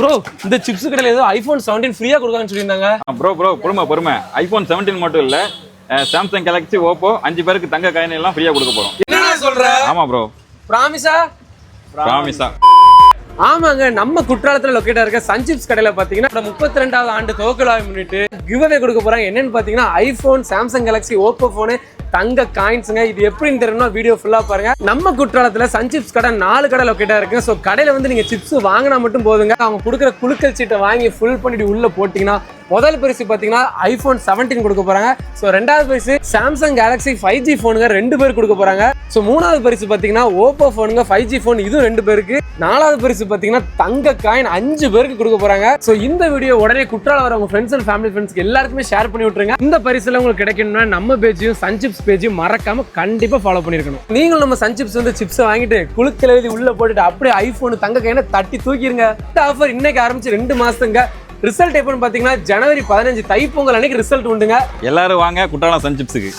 Bro இந்த chips கடையில் ஏதோ ஐபோன் 17 ஃப்ரீயா கொடுக்கான்னு சொல்லியிருந்தாங்க. ப்ரோ பொறுமை ஐபோன் 17 மட்டும் இல்ல, சாம்சங் கேலக்ஸி, ஓப்போ 5 பேருக்கு தங்க காயின் எல்லாம் ஃப்ரீயா கொடுக்க போறோம். என்ன சொல்ற? ஆமா ப்ரோ. பிராமிஸா? ஆமாங்க, நம்ம குற்றாலத்துல லொக்கேட்டா இருக்க சன்சிப்ஸ் கடையில பாத்தீங்கன்னா 32வது ஆண்டு துவக்க விழாவை முன்னிட்டு கிவ் அவே கொடுக்க போறாங்க. என்னன்னு பாத்தீங்கன்னா ஐபோன், சாம்சங் கேலக்ஸி, ஓப்போ போனு, தங்க காயின்ஸுங்க. இது எப்படின்னு தெரியும்னா வீடியோ ஃபுல்லா பாருங்க. நம்ம குற்றாலத்துல சன்சிப்ஸ் கடை 4 கடை லொக்கேட்டா இருக்கு. ஸோ கடையில வந்து நீங்க சிப்ஸ் வாங்கினா மட்டும் போதுங்க. அவங்க கொடுக்குற குலுக்கல் சீட்டை வாங்கி ஃபுல் பண்ணிட்டு உள்ள போட்டீங்கன்னா முதல் பரிசு பாத்தீங்கன்னா ஐபோன் 17 கொடுக்க போறாங்க. ஸோ ரெண்டாவது பரிசு சாம்சங் கேலக்ஸி 5G போனுங்க 2 பேர் கொடுக்க போறாங்க. ஸோ மூணாவது பரிசு பாத்தீங்கன்னா ஓப்போ போனுங்க 5G போன், இதுவும் 2 பேருக்கு. நாலாவது பரிசு பாத்தீங்கன்னா தங்க காயின் 5 பேருக்கு கொடுக்க போறாங்க. ஸோ இந்த வீடியோ உடனே குற்றாலம் வர உங்க ஃப்ரெண்ட்ஸ் அண்ட் ஃபேமிலி ஃப்ரெண்ட்ஸ்க்கு எல்லாருக்குமே ஷேர் பண்ணி விட்டுருங்க. இந்த பரிசுல உங்களுக்கு கிடைக்கணும்னா நம்ம பேஜையும் சன்சிப்ஸ் பேஜையும் மறக்காம கண்டிப்பா ஃபாலோ பண்ணிருக்கணும். நீங்களும் நம்ம சன்சிப்ஸ் வந்து சிப்ஸ் வாங்கிட்டு குலுக்கல் எழுதி உள்ள போட்டுட்டு அப்படியே ஐபோன் தங்க காயினை தட்டி தூக்கிடுங்க. இந்த ஆஃபர் இன்னைக்கு ஆரம்பிச்சு 2 மாசத்துங்க. ரிசல்ட் எப்பன்னு பாத்தீங்கன்னா ஜனவரி 15 தைப்பொங்கல் அன்னைக்கு ரிசல்ட் உண்டுங்க. எல்லாரும் வாங்க குற்றாலம் சன்சிப்ஸுக்கு.